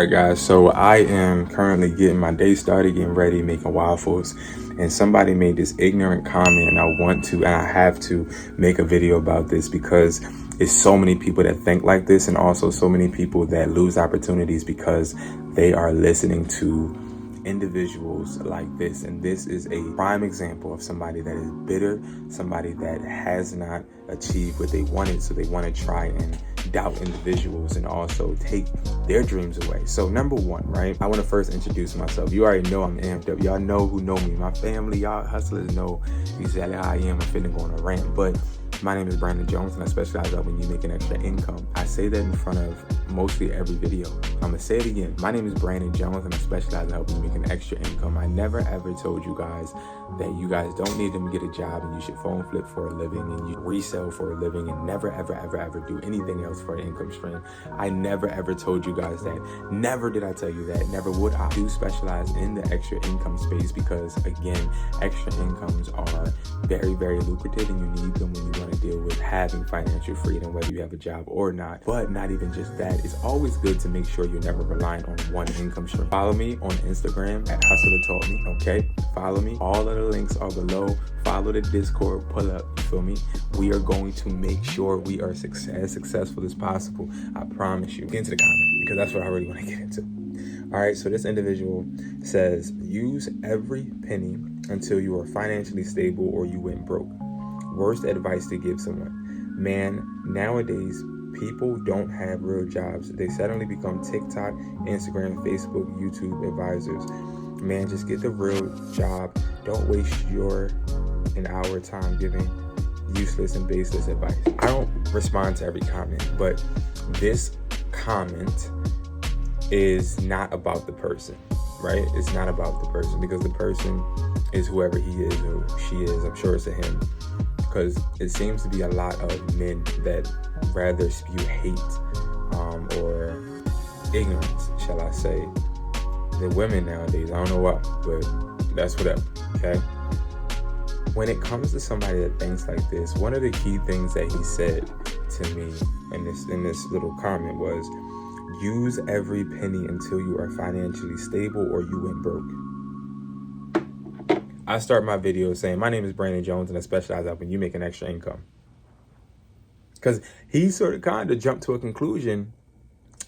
Alright guys, so I am currently getting my day started, getting ready, making waffles, and somebody made this ignorant comment, and I have to make a video about this because it's so many people that think like this, and also so many people that lose opportunities because they are listening to individuals like this. And this is a prime example of somebody that is bitter, somebody that has not achieved what they wanted, so they want to try and doubt individuals and also take their dreams away. So number one, right, I want to first introduce myself. You already know I'm amped up. Y'all know who know me. My family, y'all hustlers know exactly how I am. I'm finna go on a rant, but my name is Brandon Jones, and I specialize in when you make an extra income. I say that in front of mostly every video. I'm gonna say it again. My name is Brandon Jones, and I specialize in helping you make an extra income. I never ever told you guys that you guys don't need to get a job and you should phone flip for a living and you resell for a living and never ever do anything else for an income stream. I never ever told you guys that. Never did I tell you that. Never would I. Do specialize in the extra income space because, again, extra incomes are very lucrative, and you need them when you want to deal with having financial freedom, whether you have a job or not. But not even just that, it's always good to make sure you're never relying on one income stream. Follow me on Instagram at Hustler Taught Me, okay? Follow me. All of the links are below. Follow the Discord, pull up, you feel me? We are going to make sure we are as successful as possible. I promise you. Get into the comment because that's what I really want to get into. All right, so this individual says, use every penny until you are financially stable or you went broke. Worst advice to give someone. Man, nowadays, people don't have real jobs. They suddenly become TikTok, Instagram, Facebook, YouTube advisors. Man, just get the real job. Don't waste your and our time giving useless and baseless advice. I don't respond to every comment, but this comment is not about the person, right? It's not about the person because the person is whoever he is or she is. I'm sure it's a him, because it seems to be a lot of men that rather spew hate or ignorance, shall I say, than women nowadays. I don't know why, but that's whatever, okay? When it comes to somebody that thinks like this, one of the key things that he said to me in this little comment was, use every penny until you are financially stable or you went broke. I start my video saying, my name is Brandon Jones, and I specialize in helping you make an extra income. Because he sort of kind of jumped to a conclusion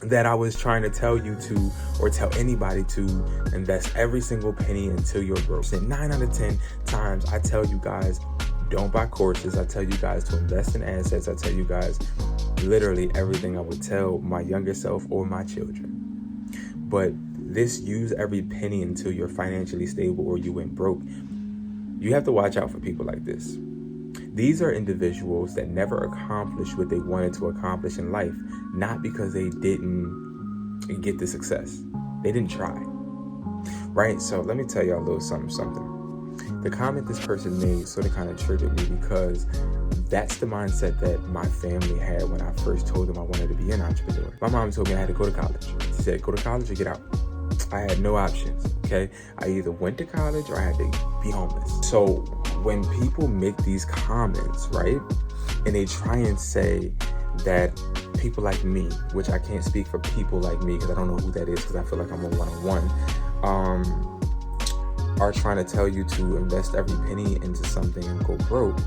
that I was trying to tell you to, or tell anybody to, invest every single penny until you're broke. And 9 out of 10 times I tell you guys, don't buy courses. I tell you guys to invest in assets. I tell you guys literally everything I would tell my younger self or my children. But this use every penny until you're financially stable or you went broke. You have to watch out for people like this. These are individuals that never accomplished what they wanted to accomplish in life, not because they didn't get the success. They didn't try, right? So let me tell y'all a little something. The comment this person made sort of kind of triggered me because that's the mindset that my family had when I first told them I wanted to be an entrepreneur. My mom told me I had to go to college. She said, go to college or get out. I had no options, okay? I either went to college or I had to be homeless. So when people make these comments, right, and they try and say that people like me, which I can't speak for people like me because I don't know who that is because I feel like I'm a one-on-one, are trying to tell you to invest every penny into something and go broke,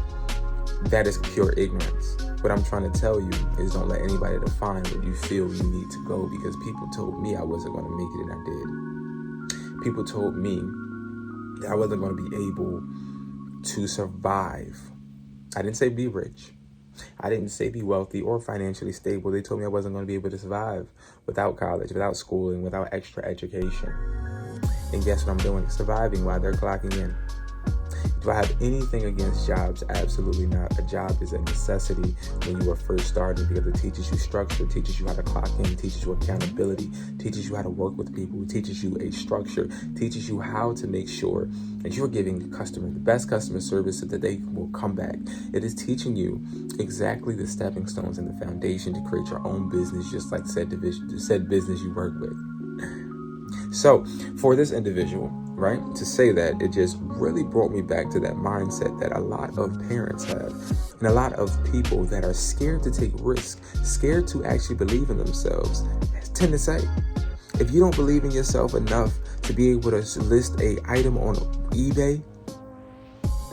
that is pure ignorance. What I'm trying to tell you is don't let anybody define what you feel you need to go, because people told me I wasn't going to make it and I did. People told me that I wasn't going to be able to survive. I didn't say be rich. I didn't say be wealthy or financially stable. They told me I wasn't going to be able to survive without college, without schooling, without extra education. And guess what I'm doing? Surviving while they're clocking in. Do I have anything against jobs? Absolutely not. A job is a necessity when you are first starting because it teaches you structure, teaches you how to clock in, teaches you accountability, teaches you how to work with people, teaches you a structure, teaches you how to make sure that you're giving the customer the best customer service so that they will come back. It is teaching you exactly the stepping stones and the foundation to create your own business, just like said business you work with. So for this individual, right, to say that, it just really brought me back to that mindset that a lot of parents have and a lot of people that are scared to take risks, scared to actually believe in themselves, tend to say. If you don't believe in yourself enough to be able to list a item on eBay,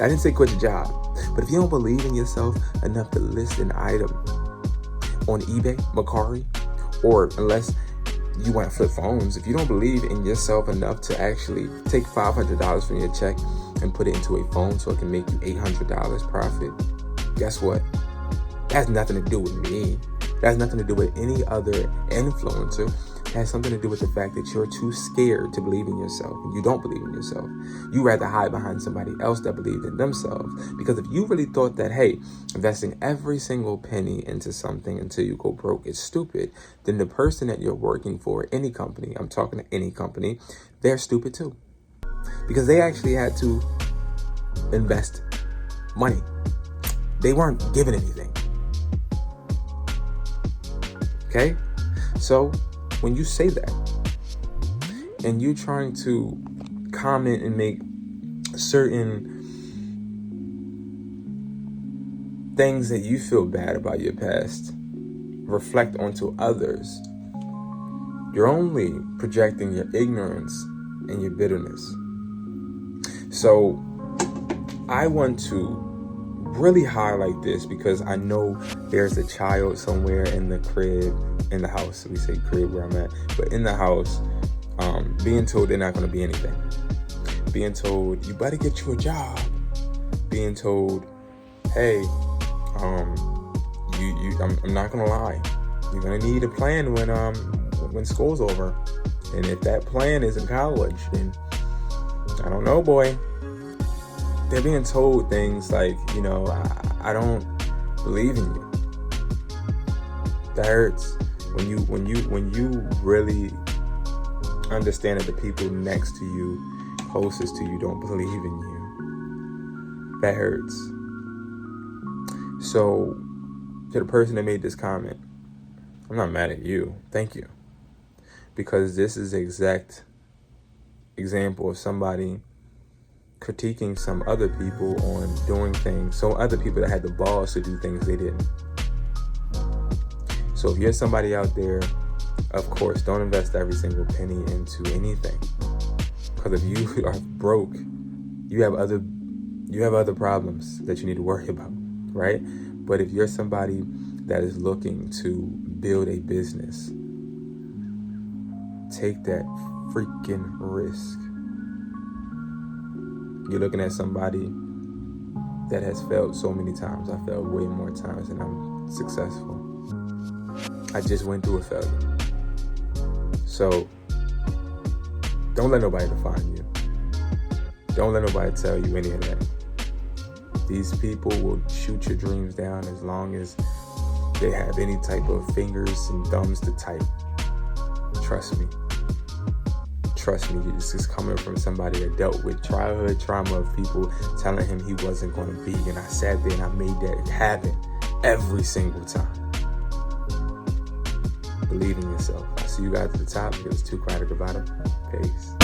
I didn't say quit your job, but if you don't believe in yourself enough to list an item on eBay, MERCARI, or unless you want to flip phones, if you don't believe in yourself enough to actually take $500 from your check and put it into a phone so it can make you $800 profit, guess what? That has nothing to do with me. That has nothing to do with any other influencer. It has something to do with the fact that you're too scared to believe in yourself, and you don't believe in yourself. You rather hide behind somebody else that believed in themselves. Because if you really thought that, hey, investing every single penny into something until you go broke is stupid, then the person that you're working for, any company, I'm talking to any company, they're stupid too. Because they actually had to invest money. They weren't given anything. Okay? So when you say that and you're trying to comment and make certain things that you feel bad about your past reflect onto others, you're only projecting your ignorance and your bitterness. So I want to really highlight this because I know there's a child somewhere in the crib, in the house, we say crib where I'm at, but in the house, being told they're not going to be anything. Being told, you better get you a job. Being told, hey, I'm not going to lie. You're going to need a plan when school's over. And if that plan is in college, then I don't know, boy. They're being told things like, I don't believe in you. That hurts. When you really understand that the people next to you, closest to you, don't believe in you, that hurts. So, to the person that made this comment, I'm not mad at you. Thank you. Because this is the exact example of somebody critiquing some other people on doing things, so other people that had the balls to do things they didn't. So if you're somebody out there, of course, don't invest every single penny into anything. Because if you are broke, you have other problems that you need to worry about, right? But if you're somebody that is looking to build a business, take that freaking risk. You're looking at somebody that has failed so many times. I failed way more times than I'm successful. I just went through a failure. So don't let nobody define you. Don't let nobody tell you any of that. These people will shoot your dreams down as long as they have any type of fingers and thumbs to type. Trust me. Trust me, this is coming from somebody that dealt with childhood trauma of people telling him he wasn't going to be. And I sat there and I made that happen every single time. Believe in yourself. I see you guys at the top. It was too quiet at the bottom. Peace.